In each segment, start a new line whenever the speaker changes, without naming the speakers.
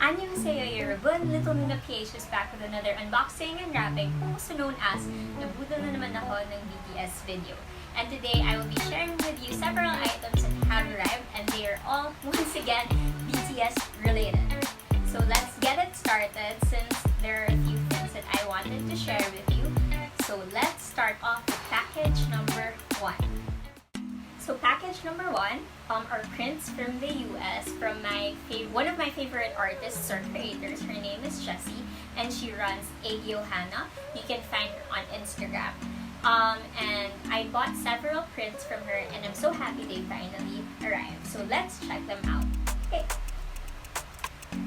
Annyeong yeoreobun, Little Noona PH is back with another unboxing and wrapping, also known as nabudol na naman ako ng BTS video. And today I will be sharing with you several items that have arrived, and they are all, once again, BTS related. So let's get it started since there are a few things that I wanted to share with you. So let's start off with package number 1. So package number 1 are prints from the US from one of my favorite artists or creators. Her name is Jessie and she runs Annyeong. You can find her on Instagram. And I bought several prints from her and I'm so happy they finally arrived. So let's check them out.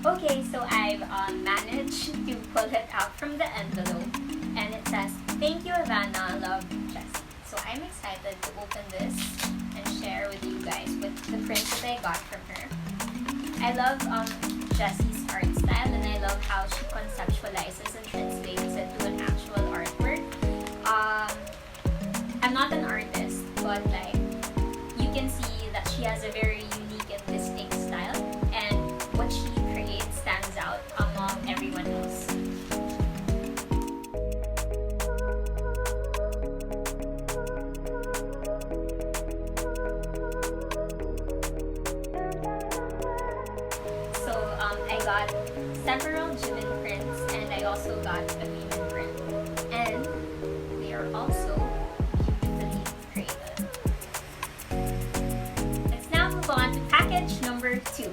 Okay, so I've managed to pull it out from the envelope and it says, "Thank you, Havana, love, Jessie." So I'm excited to open this and share with you guys with the prints that I got from her. I love Jessie's art style and I love how she conceptualizes and translates it to an actual artwork. I'm not an artist, but like you can see that she has a very unique and distinct style, and what she creates stands out among everyone else. I got several Jimin prints and I also got a Noona print, and they are also beautifully created. Let's now move on to package number 2.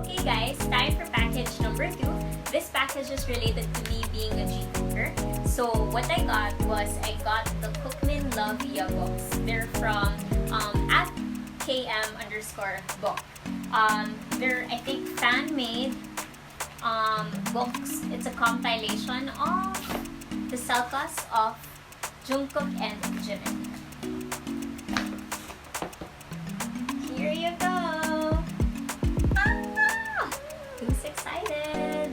Okay guys, time for package number 2. This package is related to me being a G-Cooker. So what I got was I got the Cookmin Love books. They're from at @km_book. They're, I think, fan-made books. It's a compilation of the selkas of Jungkook and Jimin. Here you go! Ah! Who's excited?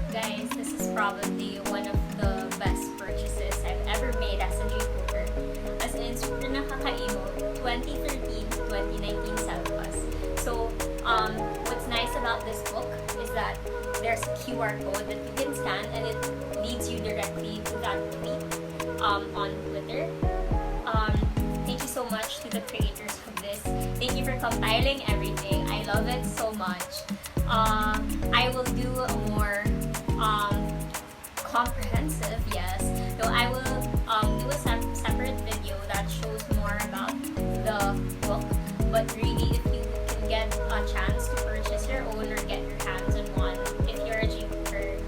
Guys, this is probably one of the best purchases I've ever made as a G-Cooker. As in, super nakakaimo, 2013 to 2019 selfas. So, what's nice about this book is that there's a QR code that you can scan and it leads you directly to that tweet on Twitter. Thank you so much to the creators of this. Thank you for compiling everything. I love it so much. I will do a more comprehensive, yes, though I will do a separate video that shows more about the book. But really, if you can get a chance to purchase your own or get your hands on one, if you're a G-Cooker,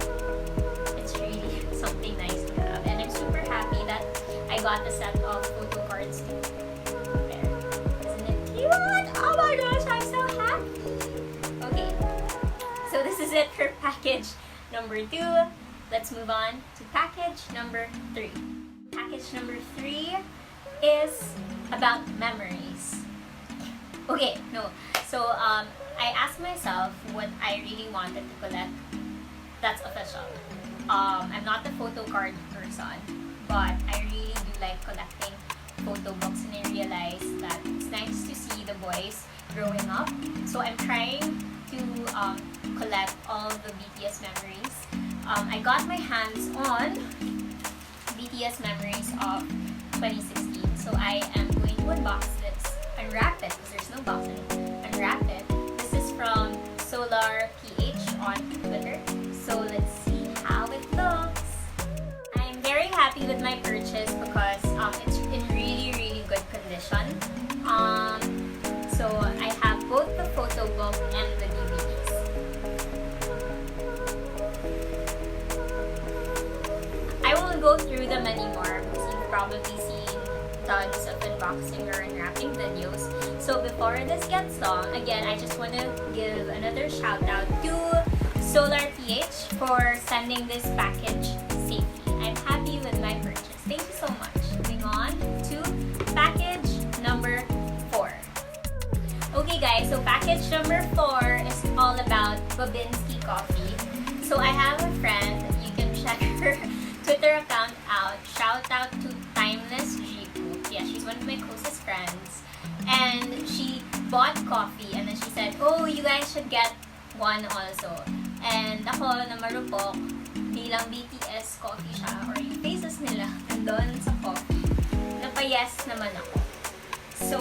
it's really something nice to have. And I'm super happy that I got a set of photo cards too. There, isn't it cute? Oh my gosh, I'm so happy. Okay, so this is it for package number 2. Let's move on to package number 3. Package number 3 is about memories. Okay, no. So I asked myself what I really wanted to collect. That's official. I'm not a photo card person, but I really do like collecting photo books, and I realized that it's nice to see the boys growing up. So I'm trying to collect all the BTS memories. I got my hands on BTS Memories of 2016. So I am going to unbox this, unwrap it, because there's no box in it. Unwrap it. This is from Solar PH on Twitter. So let's see how it looks. I'm very happy with my purchase because it's in really, really good condition. So I have both the photo book and the DVDs. I won't go through them anymore because you've probably seen tons of unboxing or unwrapping videos. So before this gets long, again, I just want to give another shout out to Solar PH for sending this package safely. I'm happy with my purchase. Thank you so much. Moving on to package number 4. Okay guys, so package number 4 is all about Babinski coffee. So I have a friend, you can check bought coffee and then she said, oh, you guys should get one also. And ako na marupok, bilang BTS coffee siya or yung faces nila andun sa coffee, napayes naman ako. So,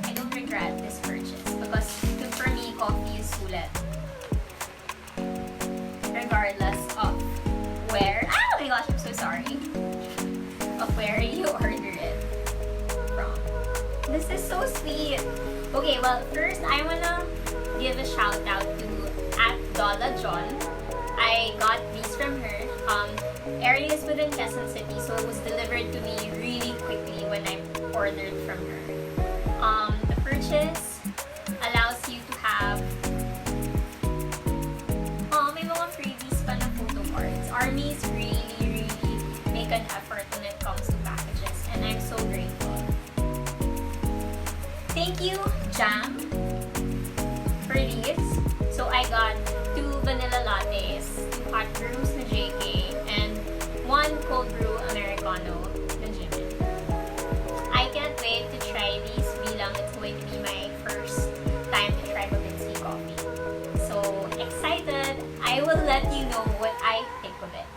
I don't regret this purchase because for me, coffee is sulit. Regardless of where, oh my gosh, I'm so sorry, of where you order it from. This is so sweet. Okay, well, first I wanna give a shout out to @Dola I got these from her. Areas within Quezon City, so it was delivered to me really quickly when I ordered from her. The purchase allows you to have may mga freebies pa na photo cards. Armies really make an effort when it comes to packages, and I'm so grateful. Thank you, Jam, for these. So I got 2 vanilla lattes, 2 hot brews na JK, and 1 cold brew Americano na Jimin. I can't wait to try these bilang it's going to be my first time to try Babinski coffee. So excited! I will let you know what I think of it.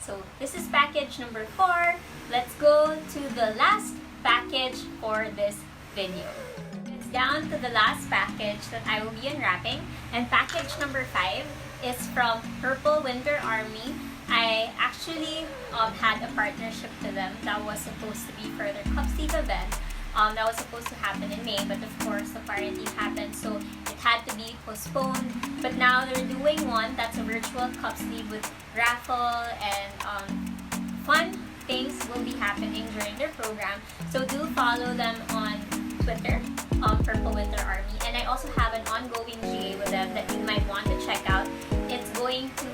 So this is package number 4. Let's go to the last package for this video. It's down to the last package that I will be unwrapping, and package number 5 is from Purple Winter Army. I actually had a partnership to them that was supposed to be for their Cup Sleeve event. That was supposed to happen in May, but of course the quarantine happened, so it had to be postponed. But now they're doing one that's a virtual cup sleeve with raffle and fun things will be happening during their program. So do follow them on Twitter, Purple Winter Army, and I also have an ongoing GA with them that you might want to check out. It's going to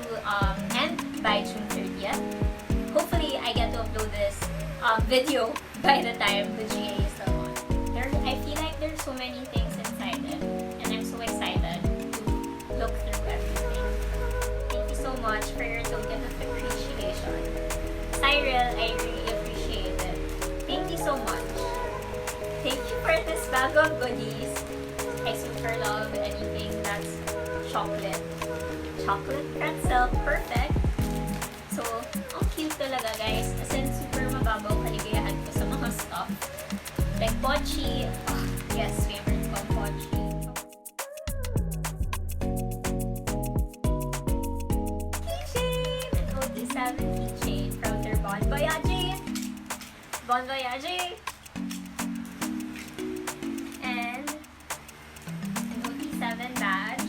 end by June 30th. Hopefully, I get to upload this video by the time the GA is done. I feel like there's so many things inside it, and I'm so excited to look through everything. Thank you so much for your token of appreciation. Cyril, I really appreciate it. Thank you so much. Thank you for this bag of goodies. I super love anything that's chocolate. Chocolate pretzel, perfect. So, ang cute talaga guys. As in, super mababaw kaligayahan ko sa mga stuff. Like Pochi. Oh, yes, favorite ko, Pochi. Keychain! An OT7 keychain from their Bon Voyage. Bon Voyage! And an OT7 badge.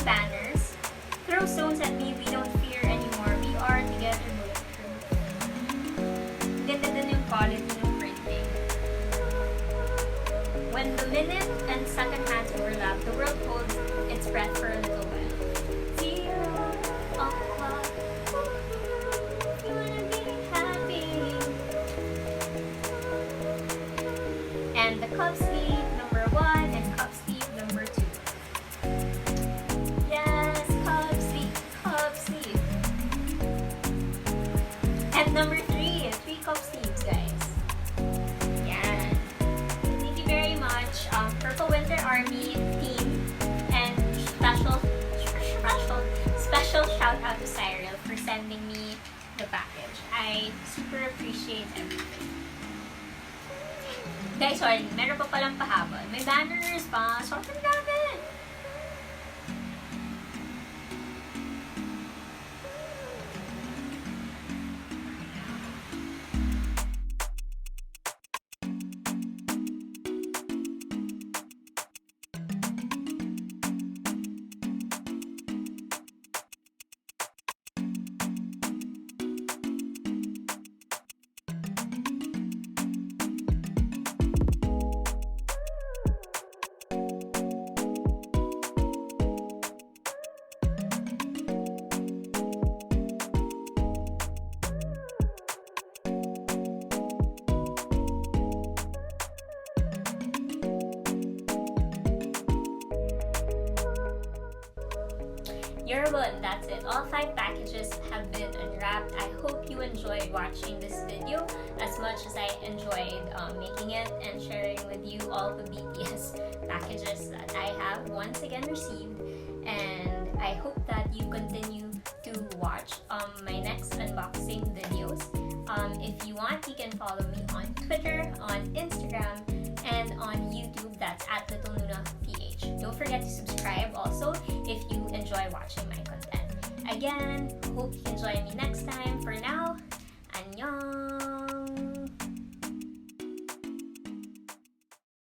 Banners. Throw stones at me, we don't fear anymore. We are together bulletproof. Ganda din yung quality ng printing. When the minute and second hands overlap, the world holds its breath for a little while. 0 o'clock. You wanna be happy. And the cup sleeve number 1 and cup sleeve number 2. Number 3 cup sleeves, guys. Yeah. Thank you very much, Purple Winter Army team, and special shout out to Cyril for sending me the package. I super appreciate everything. Guys, sorry, meron pa palang pahabol. May banners pa. Sobrang dami. yeoreobun, that's it. All 5 packages have been unwrapped. I hope you enjoyed watching this video as much as I enjoyed making it and sharing with you all the BTS packages that I have once again received. And I hope that you continue to watch my next unboxing videos. If you want, you can follow me on Twitter, on Instagram, and on YouTube. That's at Little Noona PH. Don't forget to subscribe also if you enjoy watching my content. Again, hope you can join me next time. For now, Annyeong!